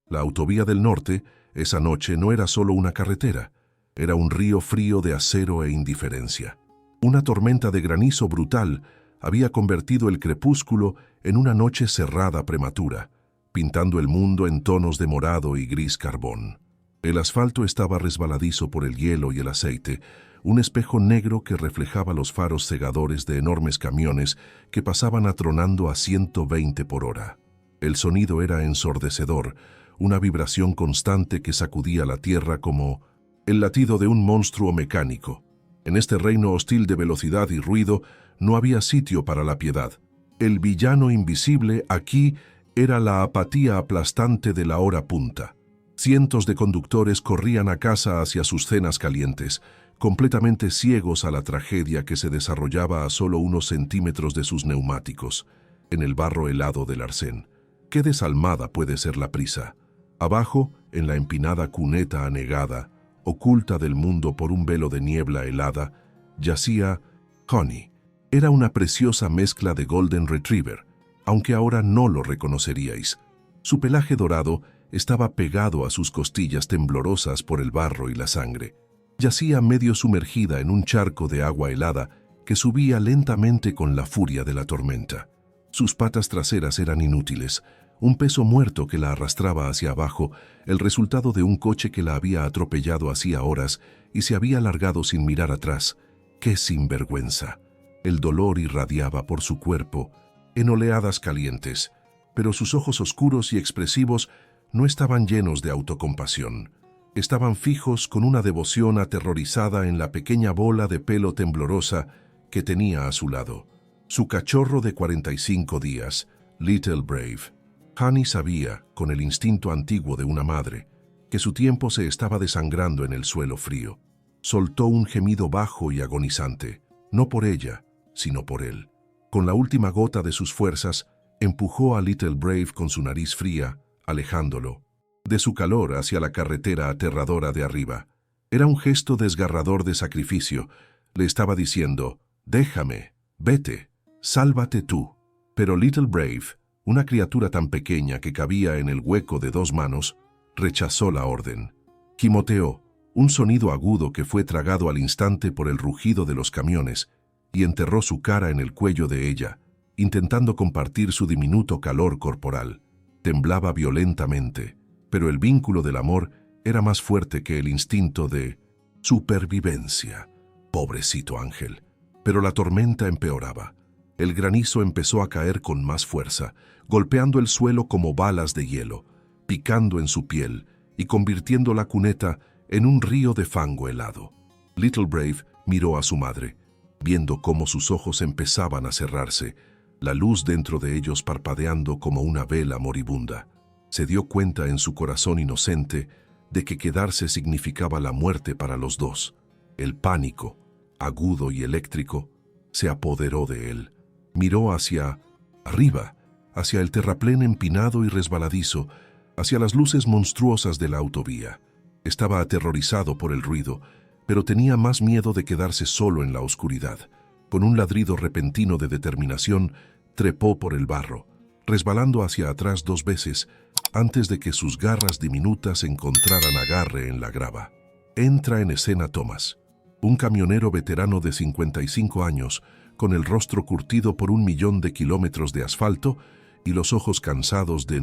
La autovía del norte, esa noche, no era solo una carretera, era un río frío de acero e indiferencia. Una tormenta de granizo brutal había convertido el crepúsculo en una noche cerrada prematura, pintando el mundo en tonos de morado y gris carbón. El asfalto estaba resbaladizo por el hielo y el aceite, un espejo negro que reflejaba los faros cegadores de enormes camiones que pasaban atronando a 120 por hora. El sonido era ensordecedor, una vibración constante que sacudía la tierra como el latido de un monstruo mecánico. En este reino hostil de velocidad y ruido no había sitio para la piedad. El villano invisible aquí era la apatía aplastante de la hora punta. Cientos de conductores corrían a casa hacia sus cenas calientes, completamente ciegos a la tragedia que se desarrollaba a solo unos centímetros de sus neumáticos, en el barro helado del arcén. Qué desalmada puede ser la prisa. Abajo, en la empinada cuneta anegada, oculta del mundo por un velo de niebla helada, yacía Honey. Era una preciosa mezcla de Golden Retriever, aunque ahora no lo reconoceríais. Su pelaje dorado estaba pegado a sus costillas temblorosas por el barro y la sangre. Yacía medio sumergida en un charco de agua helada que subía lentamente con la furia de la tormenta. Sus patas traseras eran inútiles, un peso muerto que la arrastraba hacia abajo, el resultado de un coche que la había atropellado hacía horas y se había largado sin mirar atrás. ¡Qué sinvergüenza! El dolor irradiaba por su cuerpo, en oleadas calientes, pero sus ojos oscuros y expresivos no estaban llenos de autocompasión. Estaban fijos con una devoción aterrorizada en la pequeña bola de pelo temblorosa que tenía a su lado. Su cachorro de 45 días, Little Brave. Honey sabía, con el instinto antiguo de una madre, que su tiempo se estaba desangrando en el suelo frío. Soltó un gemido bajo y agonizante, no por ella, sino por él. Con la última gota de sus fuerzas, empujó a Little Brave con su nariz fría, alejándolo de su calor hacia la carretera aterradora de arriba. Era un gesto desgarrador de sacrificio. Le estaba diciendo, déjame, vete, sálvate tú. Pero Little Brave, una criatura tan pequeña que cabía en el hueco de 2 manos, rechazó la orden. Gimoteó, un sonido agudo que fue tragado al instante por el rugido de los camiones, y enterró su cara en el cuello de ella, intentando compartir su diminuto calor corporal. Temblaba violentamente, pero el vínculo del amor era más fuerte que el instinto de supervivencia. Pobrecito ángel. Pero la tormenta empeoraba. El granizo empezó a caer con más fuerza, golpeando el suelo como balas de hielo, picando en su piel y convirtiendo la cuneta en un río de fango helado. Little Brave miró a su madre, viendo cómo sus ojos empezaban a cerrarse, la luz dentro de ellos parpadeando como una vela moribunda. Se dio cuenta en su corazón inocente de que quedarse significaba la muerte para los dos. El pánico, agudo y eléctrico, se apoderó de él. Miró hacia arriba, hacia el terraplén empinado y resbaladizo, hacia las luces monstruosas de la autovía. Estaba aterrorizado por el ruido, pero tenía más miedo de quedarse solo en la oscuridad. Con un ladrido repentino de determinación, trepó por el barro, resbalando hacia atrás 2 veces, antes de que sus garras diminutas encontraran agarre en la grava. Entra en escena Thomas, un camionero veterano de 55 años, con el rostro curtido por 1.000.000 de kilómetros de asfalto y los ojos cansados de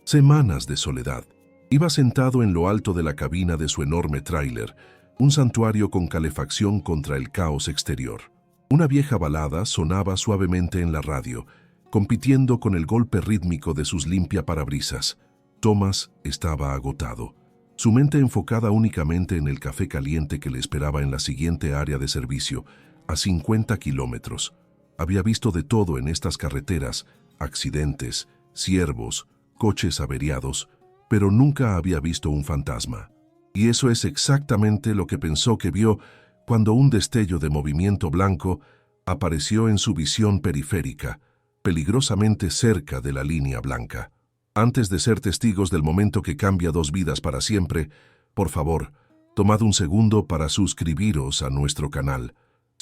semanas de soledad. Iba sentado en lo alto de la cabina de su enorme tráiler, un santuario con calefacción contra el caos exterior. Una vieja balada sonaba suavemente en la radio, compitiendo con el golpe rítmico de sus limpiaparabrisas. Thomas estaba agotado, su mente enfocada únicamente en el café caliente que le esperaba en la siguiente área de servicio, a 50 kilómetros. Había visto de todo en estas carreteras, accidentes, ciervos, coches averiados, pero nunca había visto un fantasma. Y eso es exactamente lo que pensó que vio cuando un destello de movimiento blanco apareció en su visión periférica, peligrosamente cerca de la línea blanca. Antes de ser testigos del momento que cambia 2 vidas para siempre, por favor, tomad un segundo para suscribiros a nuestro canal.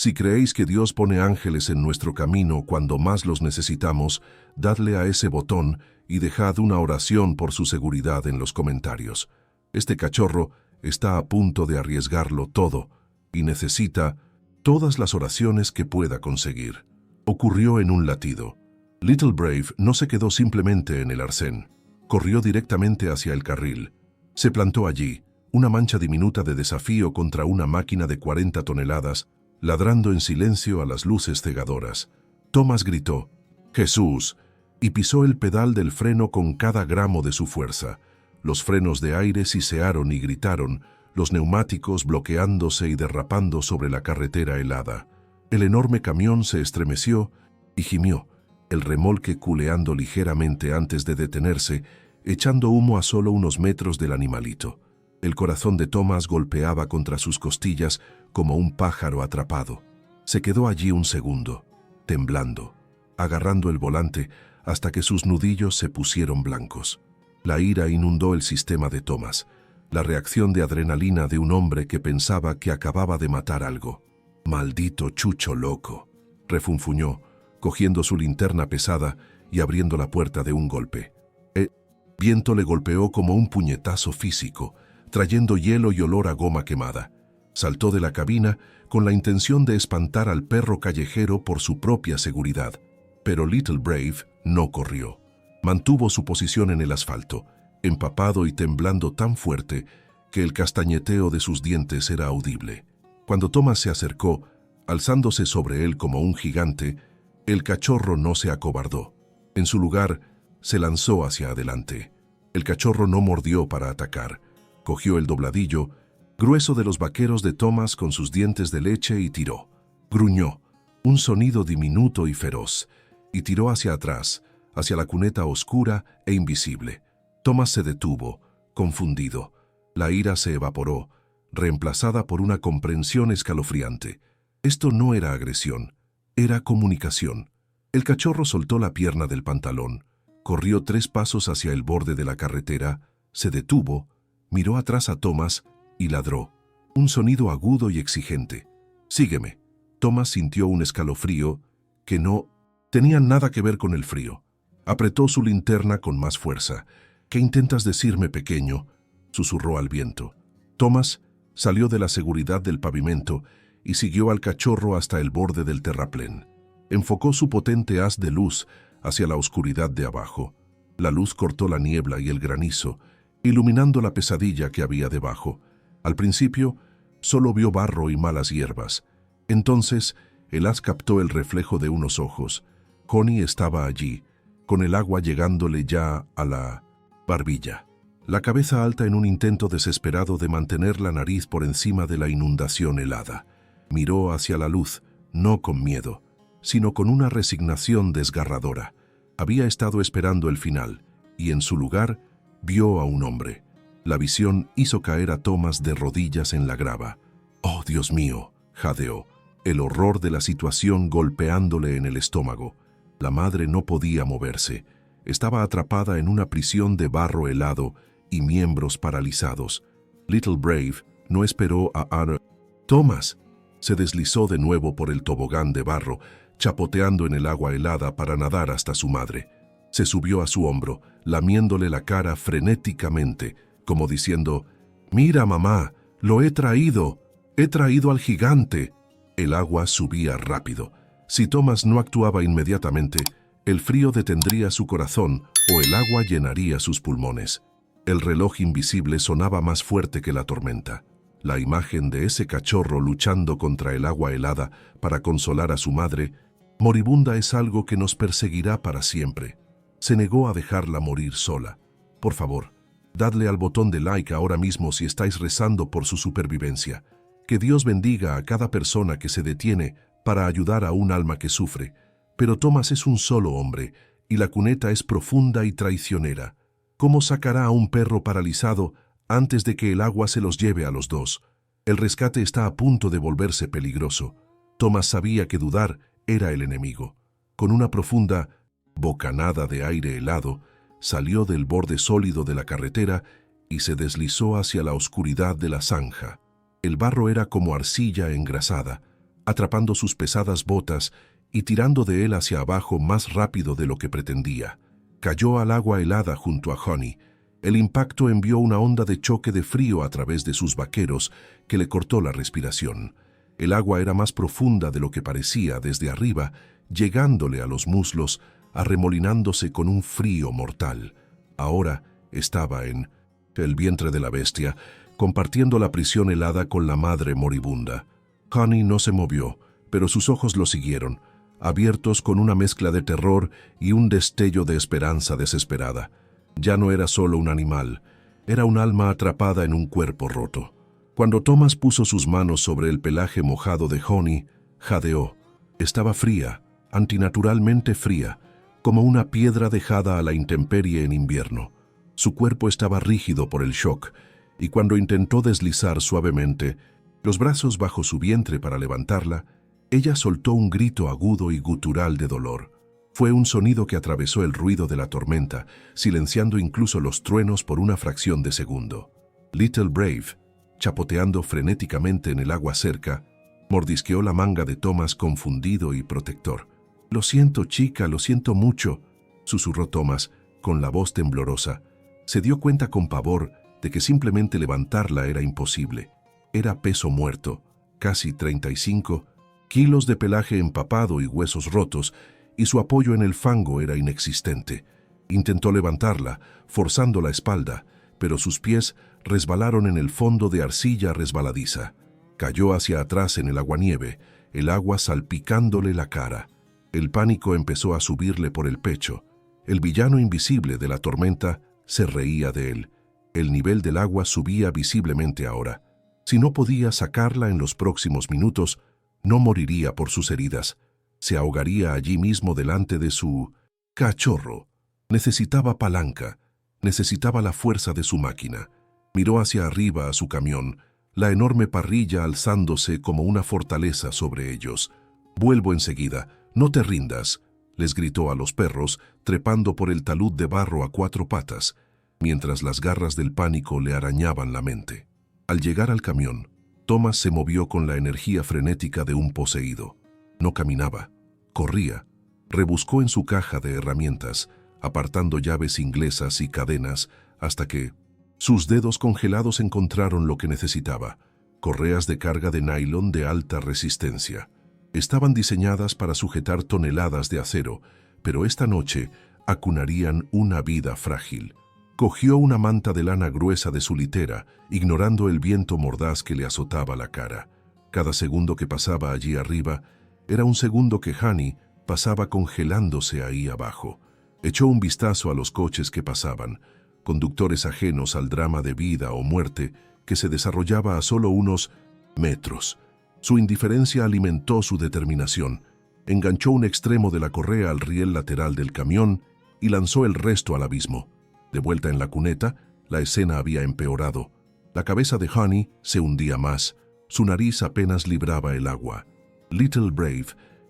Si creéis que Dios pone ángeles en nuestro camino cuando más los necesitamos, dadle a ese botón y dejad una oración por su seguridad en los comentarios. Este cachorro está a punto de arriesgarlo todo y necesita todas las oraciones que pueda conseguir. Ocurrió en un latido. Little Brave no se quedó simplemente en el arcén. Corrió directamente hacia el carril. Se plantó allí, una mancha diminuta de desafío contra una máquina de 40 toneladas, ladrando en silencio a las luces cegadoras. Thomas gritó, «¡Jesús!», y pisó el pedal del freno con cada gramo de su fuerza. Los frenos de aire sisearon y gritaron, los neumáticos bloqueándose y derrapando sobre la carretera helada. El enorme camión se estremeció y gimió, el remolque culeando ligeramente antes de detenerse, echando humo a solo unos metros del animalito. El corazón de Thomas golpeaba contra sus costillas como un pájaro atrapado. Se quedó allí un segundo, temblando, agarrando el volante hasta que sus nudillos se pusieron blancos. La ira inundó el sistema de Thomas, la reacción de adrenalina de un hombre que pensaba que acababa de matar algo. «Maldito chucho loco», refunfuñó, cogiendo su linterna pesada y abriendo la puerta de un golpe. El viento le golpeó como un puñetazo físico, trayendo hielo y olor a goma quemada. Saltó de la cabina con la intención de espantar al perro callejero por su propia seguridad. Pero Little Brave no corrió. Mantuvo su posición en el asfalto, empapado y temblando tan fuerte que el castañeteo de sus dientes era audible. Cuando Thomas se acercó, alzándose sobre él como un gigante, el cachorro no se acobardó. En su lugar, se lanzó hacia adelante. El cachorro no mordió para atacar. Cogió el dobladillo, grueso de los vaqueros de Thomas con sus dientes de leche y tiró. Gruñó, un sonido diminuto y feroz, y tiró hacia atrás, hacia la cuneta oscura e invisible. Thomas se detuvo, confundido. La ira se evaporó, reemplazada por una comprensión escalofriante. Esto no era agresión, era comunicación. El cachorro soltó la pierna del pantalón, corrió 3 pasos hacia el borde de la carretera, se detuvo, miró atrás a Thomas y ladró. Un sonido agudo y exigente. «Sígueme». Thomas sintió un escalofrío que no tenía nada que ver con el frío. Apretó su linterna con más fuerza. «¿Qué intentas decirme, pequeño?», susurró al viento. Thomas salió de la seguridad del pavimento y siguió al cachorro hasta el borde del terraplén. Enfocó su potente haz de luz hacia la oscuridad de abajo. La luz cortó la niebla y el granizo, iluminando la pesadilla que había debajo. Al principio, solo vio barro y malas hierbas. Entonces, el haz captó el reflejo de unos ojos. Connie estaba allí, con el agua llegándole ya a la barbilla. La cabeza alta en un intento desesperado de mantener la nariz por encima de la inundación helada. Miró hacia la luz, no con miedo, sino con una resignación desgarradora. Había estado esperando el final, y en su lugar vio a un hombre. La visión hizo caer a Thomas de rodillas en la grava. «Oh, Dios mío», jadeó, el horror de la situación golpeándole en el estómago. La madre no podía moverse. Estaba atrapada en una prisión de barro helado y miembros paralizados. Little Brave no esperó a Anna. «Thomas», se deslizó de nuevo por el tobogán de barro, chapoteando en el agua helada para nadar hasta su madre. Se subió a su hombro, lamiéndole la cara frenéticamente, como diciendo, «Mira, mamá, lo he traído al gigante». El agua subía rápido. Si Thomas no actuaba inmediatamente, el frío detendría su corazón o el agua llenaría sus pulmones. El reloj invisible sonaba más fuerte que la tormenta. La imagen de ese cachorro luchando contra el agua helada para consolar a su madre, moribunda, es algo que nos perseguirá para siempre. Se negó a dejarla morir sola. Por favor, dadle al botón de like ahora mismo si estáis rezando por su supervivencia. Que Dios bendiga a cada persona que se detiene para ayudar a un alma que sufre. Pero Thomas es un solo hombre, y la cuneta es profunda y traicionera. ¿Cómo sacará a un perro paralizado antes de que el agua se los lleve a los dos? El rescate está a punto de volverse peligroso. Thomas sabía que dudar era el enemigo. Con una profunda bocanada de aire helado, salió del borde sólido de la carretera y se deslizó hacia la oscuridad de la zanja. El barro era como arcilla engrasada, atrapando sus pesadas botas y tirando de él hacia abajo más rápido de lo que pretendía. Cayó al agua helada junto a Honey. El impacto envió una onda de choque de frío a través de sus vaqueros que le cortó la respiración. El agua era más profunda de lo que parecía desde arriba, llegándole a los muslos, arremolinándose con un frío mortal. Ahora estaba en el vientre de la bestia, compartiendo la prisión helada con la madre moribunda. Honey no se movió, pero sus ojos lo siguieron, abiertos con una mezcla de terror y un destello de esperanza desesperada. Ya no era solo un animal, era un alma atrapada en un cuerpo roto. Cuando Thomas puso sus manos sobre el pelaje mojado de Honey, jadeó. Estaba fría, antinaturalmente fría, como una piedra dejada a la intemperie en invierno. Su cuerpo estaba rígido por el shock, y cuando intentó deslizar suavemente los brazos bajo su vientre para levantarla, ella soltó un grito agudo y gutural de dolor. Fue un sonido que atravesó el ruido de la tormenta, silenciando incluso los truenos por una fracción de segundo. Little Brave, chapoteando frenéticamente en el agua cerca, mordisqueó la manga de Thomas confundido y protector. «Lo siento, chica, lo siento mucho», susurró Thomas, con la voz temblorosa. Se dio cuenta con pavor de que simplemente levantarla era imposible. Era peso muerto, casi 35 kilos de pelaje empapado y huesos rotos, y su apoyo en el fango era inexistente. Intentó levantarla, forzando la espalda, pero sus pies resbalaron en el fondo de arcilla resbaladiza. Cayó hacia atrás en el aguanieve, el agua salpicándole la cara. El pánico empezó a subirle por el pecho. El villano invisible de la tormenta se reía de él. El nivel del agua subía visiblemente ahora. Si no podía sacarla en los próximos minutos, no moriría por sus heridas. Se ahogaría allí mismo delante de su cachorro. Necesitaba palanca, necesitaba la fuerza de su máquina. Miró hacia arriba a su camión, la enorme parrilla alzándose como una fortaleza sobre ellos. «Vuelvo enseguida, no te rindas», les gritó a los perros, trepando por el talud de barro a 4 patas, mientras las garras del pánico le arañaban la mente. Al llegar al camión, Thomas se movió con la energía frenética de un poseído. No caminaba, corría. Rebuscó en su caja de herramientas, apartando llaves inglesas y cadenas, hasta que sus dedos congelados encontraron lo que necesitaba: correas de carga de nylon de alta resistencia. Estaban diseñadas para sujetar toneladas de acero, pero esta noche acunarían una vida frágil. Cogió una manta de lana gruesa de su litera, ignorando el viento mordaz que le azotaba la cara. Cada segundo que pasaba allí arriba era un segundo que Honey pasaba congelándose ahí abajo. Echó un vistazo a los coches que pasaban, conductores ajenos al drama de vida o muerte que se desarrollaba a solo unos metros. Su indiferencia alimentó su determinación. Enganchó un extremo de la correa al riel lateral del camión y lanzó el resto al abismo. De vuelta en la cuneta, la escena había empeorado. La cabeza de Honey se hundía más. Su nariz apenas libraba el agua. Little Brave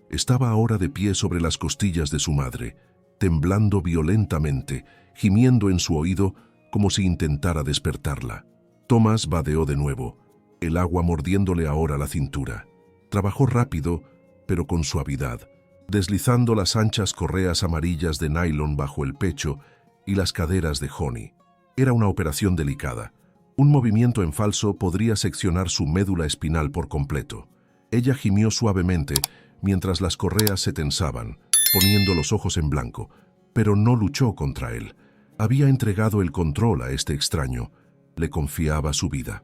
estaba ahora de pie sobre las costillas de su madre, temblando violentamente, gimiendo en su oído como si intentara despertarla. Thomas vadeó de nuevo, el agua mordiéndole ahora la cintura. Trabajó rápido, pero con suavidad, deslizando las anchas correas amarillas de nylon bajo el pecho y las caderas de Honey. Era una operación delicada. Un movimiento en falso podría seccionar su médula espinal por completo. Ella gimió suavemente mientras las correas se tensaban, poniendo los ojos en blanco, pero no luchó contra él. Había entregado el control a este extraño. Le confiaba su vida.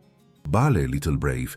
«Vale, Little Brave,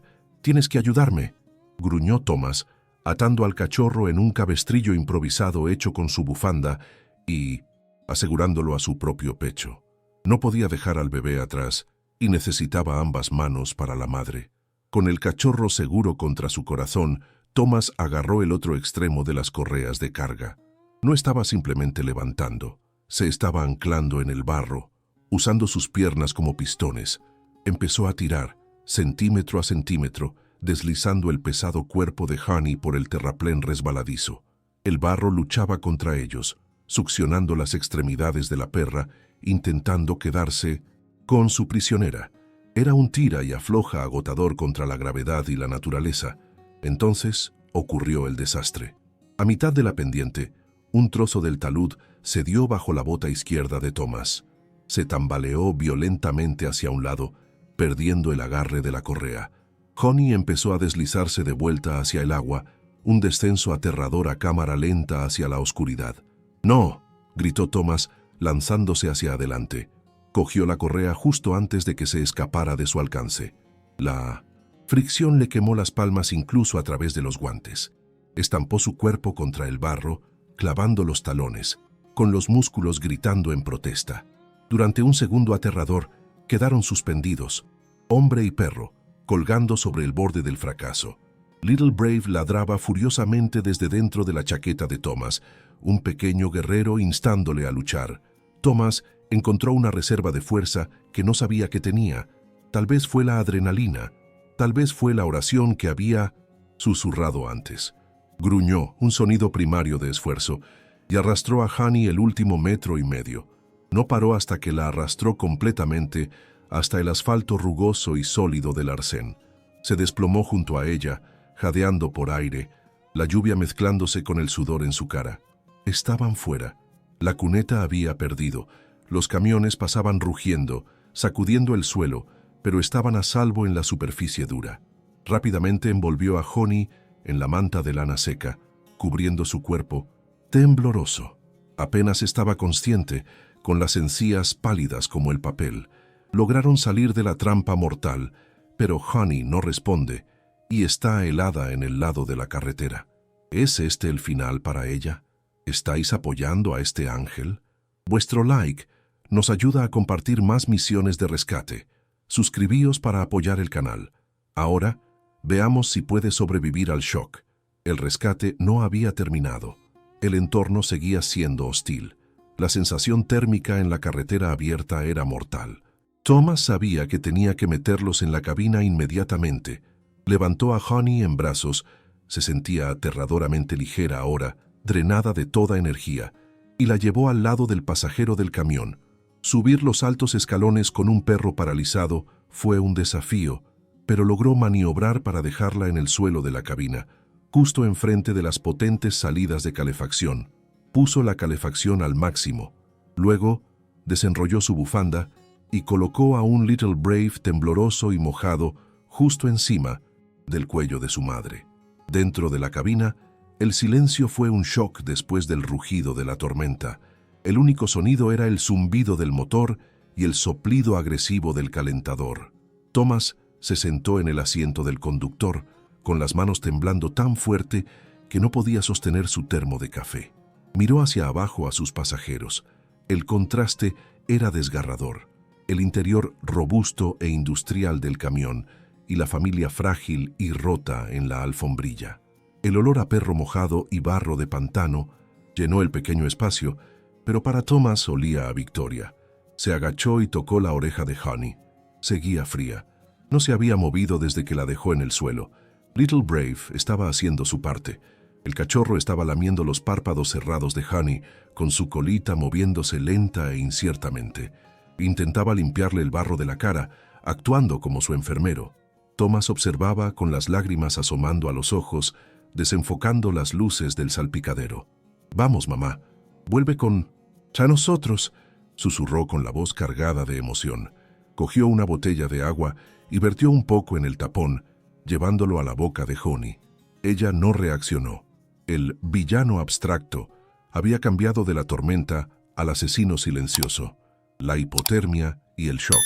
tienes que ayudarme», gruñó Thomas, atando al cachorro en un cabestrillo improvisado hecho con su bufanda y asegurándolo a su propio pecho. No podía dejar al bebé atrás y necesitaba ambas manos para la madre. Con el cachorro seguro contra su corazón, Thomas agarró el otro extremo de las correas de carga. No estaba simplemente levantando, se estaba anclando en el barro, usando sus piernas como pistones. Empezó a tirar, centímetro a centímetro, deslizando el pesado cuerpo de Honey por el terraplén resbaladizo. El barro luchaba contra ellos, succionando las extremidades de la perra, intentando quedarse con su prisionera. Era un tira y afloja agotador contra la gravedad y la naturaleza. Entonces ocurrió el desastre. A mitad de la pendiente, un trozo del talud cedió bajo la bota izquierda de Thomas. Se tambaleó violentamente hacia un lado, perdiendo el agarre de la correa. Honey empezó a deslizarse de vuelta hacia el agua, un descenso aterrador a cámara lenta hacia la oscuridad. ¡No!, gritó Thomas, lanzándose hacia adelante. Cogió la correa justo antes de que se escapara de su alcance. La fricción le quemó las palmas incluso a través de los guantes. Estampó su cuerpo contra el barro, clavando los talones, con los músculos gritando en protesta. Durante un segundo aterrador, quedaron suspendidos, hombre y perro, colgando sobre el borde del fracaso. Little Brave ladraba furiosamente desde dentro de la chaqueta de Thomas, un pequeño guerrero instándole a luchar. Thomas encontró una reserva de fuerza que no sabía que tenía. Tal vez fue la adrenalina, tal vez fue la oración que había susurrado antes. Gruñó, un sonido primario de esfuerzo, y arrastró a Honey el último metro y medio. No paró hasta que la arrastró completamente hasta el asfalto rugoso y sólido del arcén. Se desplomó junto a ella, jadeando por aire, la lluvia mezclándose con el sudor en su cara. Estaban fuera. La cuneta había perdido. Los camiones pasaban rugiendo, sacudiendo el suelo, pero estaban a salvo en la superficie dura. Rápidamente envolvió a Honey en la manta de lana seca, cubriendo su cuerpo, tembloroso. Apenas estaba consciente, con las encías pálidas como el papel. Lograron salir de la trampa mortal, pero Honey no responde y está helada en el lado de la carretera. ¿Es este el final para ella? ¿Estáis apoyando a este ángel? Vuestro like nos ayuda a compartir más misiones de rescate. Suscribíos para apoyar el canal. Ahora, veamos si puede sobrevivir al shock. El rescate no había terminado. El entorno seguía siendo hostil. La sensación térmica en la carretera abierta era mortal. Thomas sabía que tenía que meterlos en la cabina inmediatamente. Levantó a Honey en brazos. Se sentía aterradoramente ligera ahora, drenada de toda energía, y la llevó al lado del pasajero del camión. Subir los altos escalones con un perro paralizado fue un desafío, pero logró maniobrar para dejarla en el suelo de la cabina, justo enfrente de las potentes salidas de calefacción. Puso la calefacción al máximo. Luego, desenrolló su bufanda y colocó a un Little Brave tembloroso y mojado justo encima del cuello de su madre. Dentro de la cabina, el silencio fue un shock después del rugido de la tormenta. El único sonido era el zumbido del motor y el soplido agresivo del calentador. Thomas se sentó en el asiento del conductor, con las manos temblando tan fuerte que no podía sostener su termo de café. Miró hacia abajo a sus pasajeros. El contraste era desgarrador. El interior robusto e industrial del camión y la familia frágil y rota en la alfombrilla. El olor a perro mojado y barro de pantano llenó el pequeño espacio, pero para Thomas olía a victoria. Se agachó y tocó la oreja de Honey. Seguía fría. No se había movido desde que la dejó en el suelo. Little Brave estaba haciendo su parte. El cachorro estaba lamiendo los párpados cerrados de Honey, con su colita moviéndose lenta e inciertamente. Intentaba limpiarle el barro de la cara, actuando como su enfermero. Thomas observaba con las lágrimas asomando a los ojos, desenfocando las luces del salpicadero. «Vamos, mamá, vuelve con... ¡A nosotros!», susurró con la voz cargada de emoción. Cogió una botella de agua y vertió un poco en el tapón, llevándolo a la boca de Honey. Ella no reaccionó. El villano abstracto había cambiado de la tormenta al asesino silencioso, la hipotermia y el shock.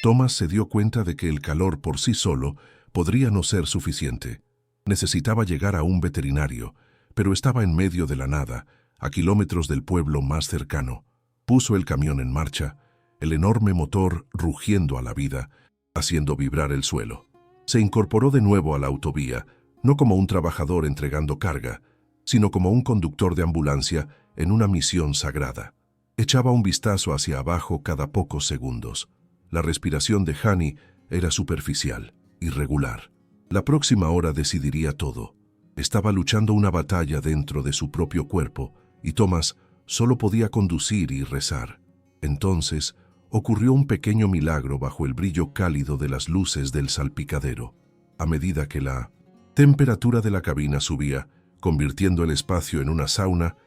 Thomas se dio cuenta de que el calor por sí solo podría no ser suficiente. Necesitaba llegar a un veterinario, pero estaba en medio de la nada, a kilómetros del pueblo más cercano. Puso el camión en marcha, el enorme motor rugiendo a la vida, haciendo vibrar el suelo. Se incorporó de nuevo a la autovía, no como un trabajador entregando carga, sino como un conductor de ambulancia en una misión sagrada. Echaba un vistazo hacia abajo cada pocos segundos. La respiración de Honey era superficial, irregular. La próxima hora decidiría todo. Estaba luchando una batalla dentro de su propio cuerpo y Thomas solo podía conducir y rezar. Entonces, ocurrió un pequeño milagro bajo el brillo cálido de las luces del salpicadero. A medida que la temperatura de la cabina subía, convirtiendo el espacio en una sauna.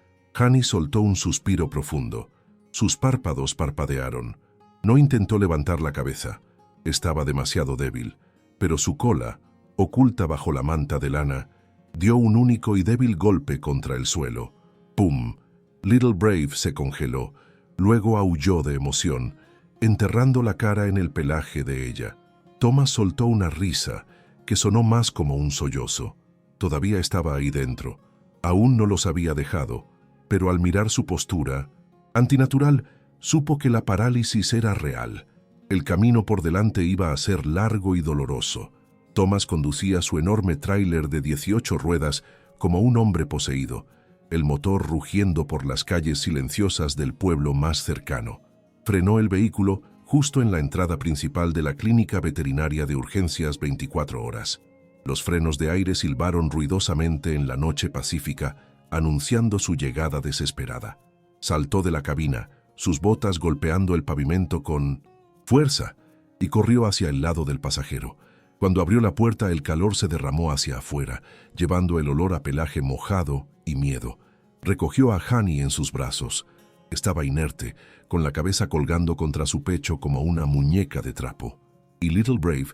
Honey soltó un suspiro profundo. Sus párpados parpadearon. No intentó levantar la cabeza. Estaba demasiado débil, pero su cola, oculta bajo la manta de lana, dio un único y débil golpe contra el suelo. ¡Pum! Little Brave se congeló, luego aulló de emoción, enterrando la cara en el pelaje de ella. Thomas soltó una risa que sonó más como un sollozo. Todavía estaba ahí dentro. Aún no los había dejado, pero al mirar su postura antinatural, supo que la parálisis era real. El camino por delante iba a ser largo y doloroso. Thomas conducía su enorme tráiler de 18 ruedas como un hombre poseído, el motor rugiendo por las calles silenciosas del pueblo más cercano. Frenó el vehículo justo en la entrada principal de la clínica veterinaria de urgencias 24 horas. Los frenos de aire silbaron ruidosamente en la noche pacífica, anunciando su llegada desesperada. Saltó de la cabina, sus botas golpeando el pavimento con fuerza, y corrió hacia el lado del pasajero. Cuando abrió la puerta, el calor se derramó hacia afuera, llevando el olor a pelaje mojado y miedo. Recogió a Honey en sus brazos. Estaba inerte, con la cabeza colgando contra su pecho como una muñeca de trapo. Y Little Brave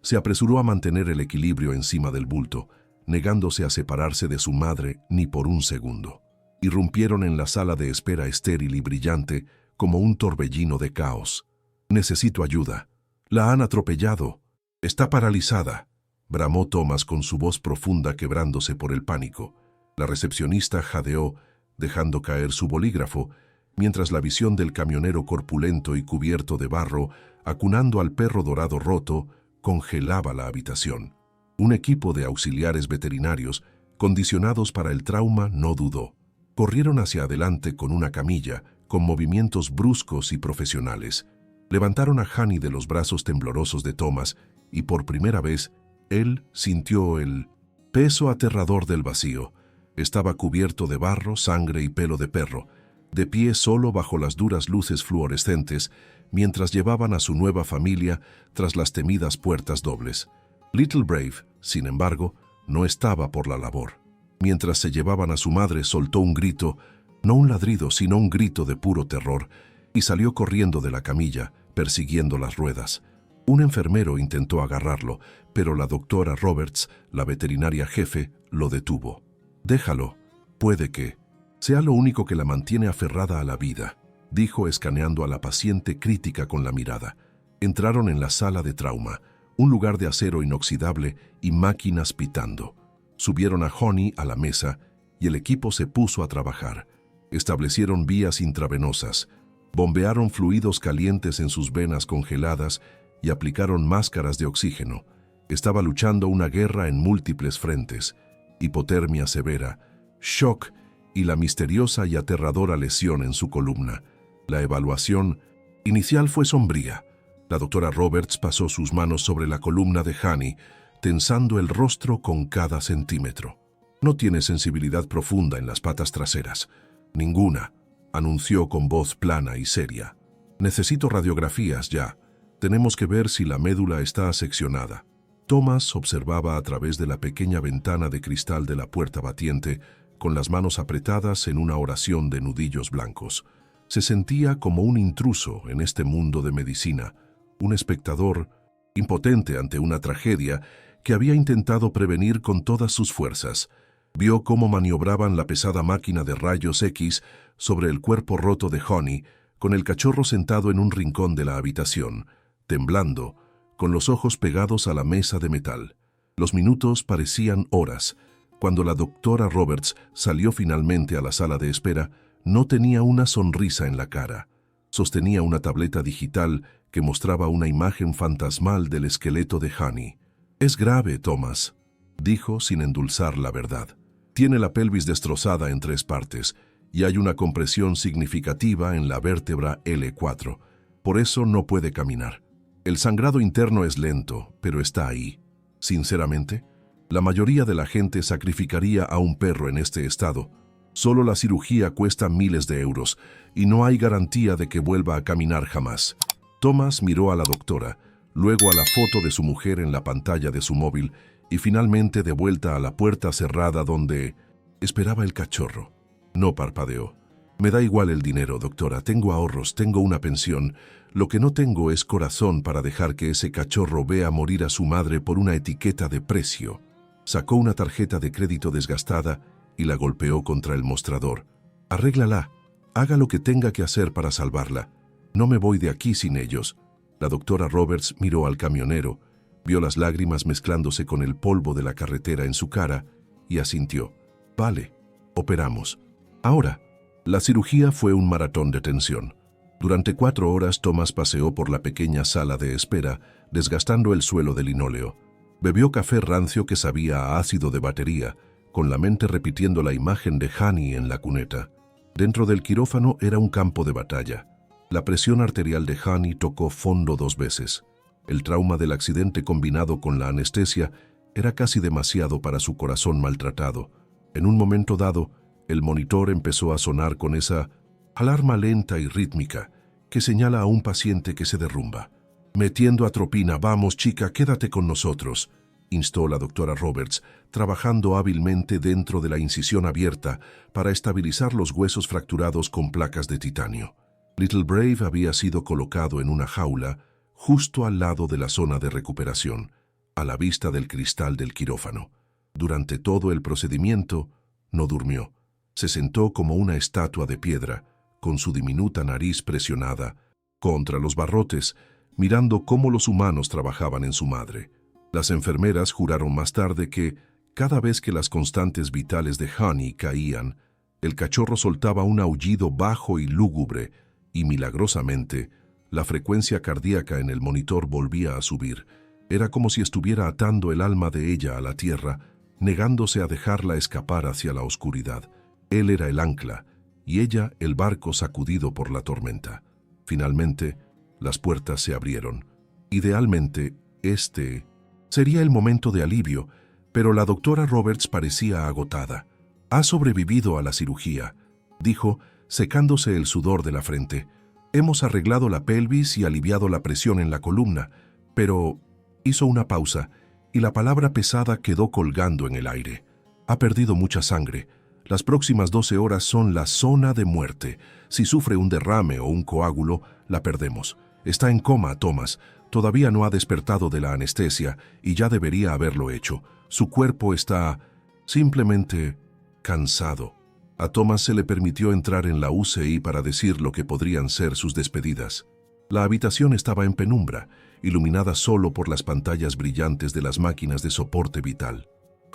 se apresuró a mantener el equilibrio encima del bulto, negándose a separarse de su madre ni por un segundo. Irrumpieron en la sala de espera estéril y brillante como un torbellino de caos. «Necesito ayuda. La han atropellado. Está paralizada», bramó Thomas con su voz profunda quebrándose por el pánico. La recepcionista jadeó, dejando caer su bolígrafo, mientras la visión del camionero corpulento y cubierto de barro, acunando al perro dorado roto, congelaba la habitación. Un equipo de auxiliares veterinarios, condicionados para el trauma, no dudó. Corrieron hacia adelante con una camilla, con movimientos bruscos y profesionales. Levantaron a Honey de los brazos temblorosos de Thomas y por primera vez, él sintió el peso aterrador del vacío. Estaba cubierto de barro, sangre y pelo de perro, de pie solo bajo las duras luces fluorescentes, mientras llevaban a su nueva familia tras las temidas puertas dobles. Little Brave, sin embargo, no estaba por la labor. Mientras se llevaban a su madre, soltó un grito, no un ladrido, sino un grito de puro terror, y salió corriendo de la camilla, persiguiendo las ruedas. Un enfermero intentó agarrarlo, pero la doctora Roberts, la veterinaria jefe, lo detuvo. «Déjalo, puede que sea lo único que la mantiene aferrada a la vida», dijo escaneando a la paciente crítica con la mirada. Entraron en la sala de trauma, un lugar de acero inoxidable y máquinas pitando. Subieron a Honey a la mesa y el equipo se puso a trabajar. Establecieron vías intravenosas, bombearon fluidos calientes en sus venas congeladas y aplicaron máscaras de oxígeno. Estaba luchando una guerra en múltiples frentes: hipotermia severa, shock y la misteriosa y aterradora lesión en su columna. La evaluación inicial fue sombría. La doctora Roberts pasó sus manos sobre la columna de Honey, tensando el rostro con cada centímetro. «No tiene sensibilidad profunda en las patas traseras. Ninguna», anunció con voz plana y seria. «Necesito radiografías ya. Tenemos que ver si la médula está seccionada». Thomas observaba a través de la pequeña ventana de cristal de la puerta batiente, con las manos apretadas en una oración de nudillos blancos. Se sentía como un intruso en este mundo de medicina, un espectador impotente ante una tragedia que había intentado prevenir con todas sus fuerzas. Vio cómo maniobraban la pesada máquina de rayos X sobre el cuerpo roto de Honey, con el cachorro sentado en un rincón de la habitación, temblando, con los ojos pegados a la mesa de metal. Los minutos parecían horas. Cuando la doctora Roberts salió finalmente a la sala de espera, no tenía una sonrisa en la cara. Sostenía una tableta digital que mostraba una imagen fantasmal del esqueleto de Honey. «Es grave, Thomas», dijo sin endulzar la verdad. «Tiene la pelvis destrozada en 3 partes y hay una compresión significativa en la vértebra L4. Por eso no puede caminar. El sangrado interno es lento, pero está ahí. Sinceramente, la mayoría de la gente sacrificaría a un perro en este estado. Solo la cirugía cuesta miles de euros y no hay garantía de que vuelva a caminar jamás». Thomas miró a la doctora, luego a la foto de su mujer en la pantalla de su móvil y finalmente de vuelta a la puerta cerrada donde esperaba el cachorro. No parpadeó. Me da igual el dinero, doctora. Tengo ahorros, tengo una pensión. Lo que no tengo es corazón para dejar que ese cachorro vea morir a su madre por una etiqueta de precio. Sacó una tarjeta de crédito desgastada y la golpeó contra el mostrador. Arréglala. Haga lo que tenga que hacer para salvarla. No me voy de aquí sin ellos. La doctora Roberts miró al camionero, vio las lágrimas mezclándose con el polvo de la carretera en su cara y asintió. Vale, operamos. Ahora, la cirugía fue un maratón de tensión. Durante 4 horas Thomas paseó por la pequeña sala de espera, desgastando el suelo de linóleo. Bebió café rancio que sabía a ácido de batería, con la mente repitiendo la imagen de Honey en la cuneta. Dentro del quirófano era un campo de batalla. La presión arterial de Honey tocó fondo 2 veces. El trauma del accidente combinado con la anestesia era casi demasiado para su corazón maltratado. En un momento dado, el monitor empezó a sonar con esa alarma lenta y rítmica que señala a un paciente que se derrumba. Metiendo atropina, vamos chica, quédate con nosotros, instó la doctora Roberts, trabajando hábilmente dentro de la incisión abierta para estabilizar los huesos fracturados con placas de titanio. Little Brave había sido colocado en una jaula justo al lado de la zona de recuperación, a la vista del cristal del quirófano. Durante todo el procedimiento, no durmió. Se sentó como una estatua de piedra, con su diminuta nariz presionada contra los barrotes, mirando cómo los humanos trabajaban en su madre. Las enfermeras juraron más tarde que, cada vez que las constantes vitales de Honey caían, el cachorro soltaba un aullido bajo y lúgubre, y milagrosamente, la frecuencia cardíaca en el monitor volvía a subir. Era como si estuviera atando el alma de ella a la tierra, negándose a dejarla escapar hacia la oscuridad. Él era el ancla, y ella el barco sacudido por la tormenta. Finalmente, las puertas se abrieron. Idealmente, este sería el momento de alivio, pero la doctora Roberts parecía agotada. «Ha sobrevivido a la cirugía», dijo, secándose el sudor de la frente. «Hemos arreglado la pelvis y aliviado la presión en la columna, pero…» Hizo una pausa, y la palabra pesada quedó colgando en el aire. «Ha perdido mucha sangre. Las próximas 12 horas son la zona de muerte. Si sufre un derrame o un coágulo, la perdemos. Está en coma, Thomas. Todavía no ha despertado de la anestesia y ya debería haberlo hecho. Su cuerpo está simplemente cansado». A Thomas se le permitió entrar en la UCI para decir lo que podrían ser sus despedidas. La habitación estaba en penumbra, iluminada solo por las pantallas brillantes de las máquinas de soporte vital.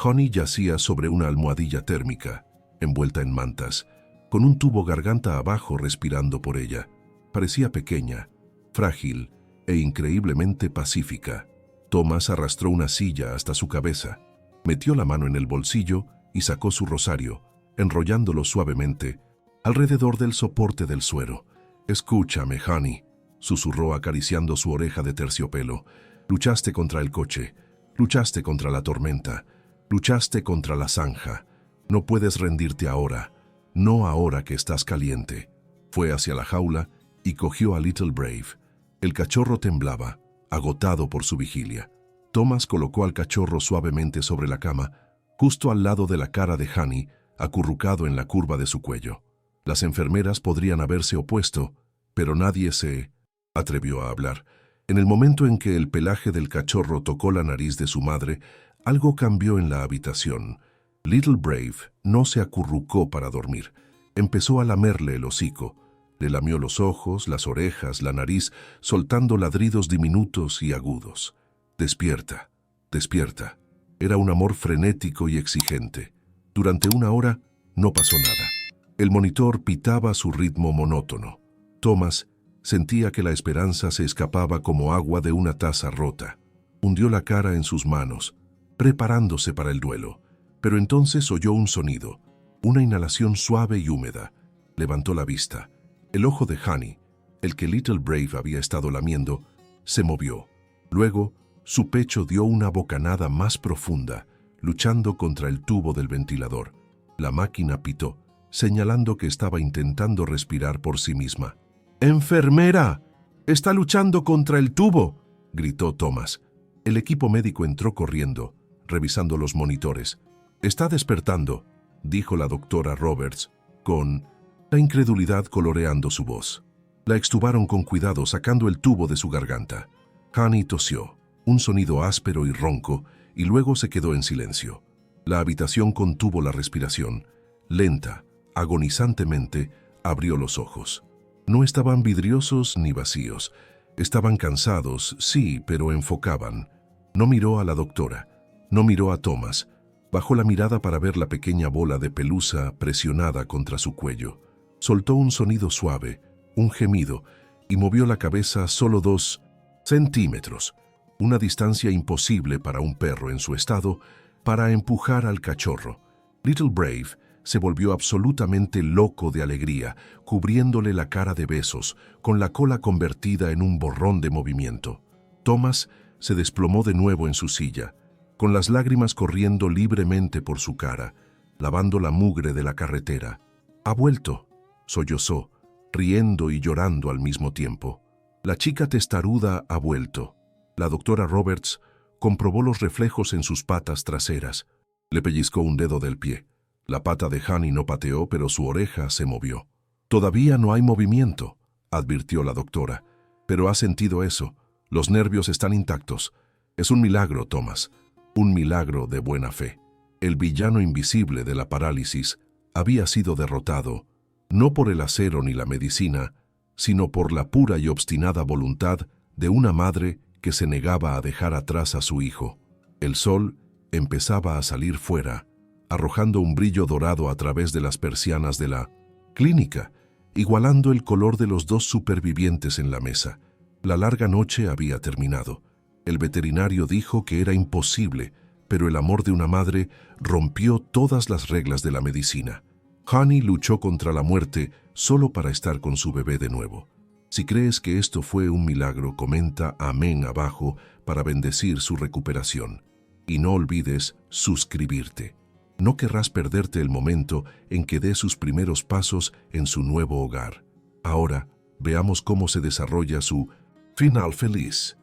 Honey yacía sobre una almohadilla térmica, envuelta en mantas, con un tubo garganta abajo respirando por ella. Parecía pequeña, frágil e increíblemente pacífica. Thomas arrastró una silla hasta su cabeza, metió la mano en el bolsillo y sacó su rosario, enrollándolo suavemente alrededor del soporte del suero. «Escúchame, Honey», susurró acariciando su oreja de terciopelo. «Luchaste contra el coche, luchaste contra la tormenta, luchaste contra la zanja. No puedes rendirte ahora, no ahora que estás caliente». Fue hacia la jaula y cogió a Little Brave. El cachorro temblaba, agotado por su vigilia. Thomas colocó al cachorro suavemente sobre la cama, justo al lado de la cara de Honey, acurrucado en la curva de su cuello. Las enfermeras podrían haberse opuesto, pero nadie se atrevió a hablar. En el momento en que el pelaje del cachorro tocó la nariz de su madre, algo cambió en la habitación. Little Brave no se acurrucó para dormir. Empezó a lamerle el hocico. Le lamió los ojos, las orejas, la nariz, soltando ladridos diminutos y agudos. «Despierta, despierta». Era un amor frenético y exigente. Durante 1 hora no pasó nada. El monitor pitaba a su ritmo monótono. Thomas sentía que la esperanza se escapaba como agua de una taza rota. Hundió la cara en sus manos, preparándose para el duelo. Pero entonces oyó un sonido, una inhalación suave y húmeda. Levantó la vista. El ojo de Honey, el que Little Brave había estado lamiendo, se movió. Luego, su pecho dio una bocanada más profunda, luchando contra el tubo del ventilador. La máquina pitó, señalando que estaba intentando respirar por sí misma. «¡Enfermera! ¡Está luchando contra el tubo!», gritó Thomas. El equipo médico entró corriendo, revisando los monitores. «Está despertando», dijo la doctora Roberts, con la incredulidad coloreando su voz. La extubaron con cuidado, sacando el tubo de su garganta. Honey tosió, un sonido áspero y ronco, y luego se quedó en silencio. La habitación contuvo la respiración. Lenta, agonizantemente, abrió los ojos. No estaban vidriosos ni vacíos. Estaban cansados, sí, pero enfocaban. No miró a la doctora. No miró a Thomas. Bajó la mirada para ver la pequeña bola de pelusa presionada contra su cuello. Soltó un sonido suave, un gemido, y movió la cabeza solo 2 centímetros, una distancia imposible para un perro en su estado, para empujar al cachorro. Little Brave se volvió absolutamente loco de alegría, cubriéndole la cara de besos, con la cola convertida en un borrón de movimiento. Thomas se desplomó de nuevo en su silla, con las lágrimas corriendo libremente por su cara, lavando la mugre de la carretera. «Ha vuelto», sollozó, riendo y llorando al mismo tiempo. La chica testaruda ha vuelto. La doctora Roberts comprobó los reflejos en sus patas traseras. Le pellizcó un dedo del pie. La pata de Honey no pateó, pero su oreja se movió. «Todavía no hay movimiento», advirtió la doctora. «Pero ha sentido eso. Los nervios están intactos. Es un milagro, Thomas. Un milagro de buena fe». El villano invisible de la parálisis había sido derrotado, no por el acero ni la medicina, sino por la pura y obstinada voluntad de una madre que se negaba a dejar atrás a su hijo. El sol empezaba a salir fuera, arrojando un brillo dorado a través de las persianas de la clínica, igualando el color de los 2 supervivientes en la mesa. La larga noche había terminado. El veterinario dijo que era imposible, pero el amor de una madre rompió todas las reglas de la medicina. Honey luchó contra la muerte solo para estar con su bebé de nuevo. Si crees que esto fue un milagro, comenta amén abajo para bendecir su recuperación. Y no olvides suscribirte. No querrás perderte el momento en que dé sus primeros pasos en su nuevo hogar. Ahora, veamos cómo se desarrolla su final feliz.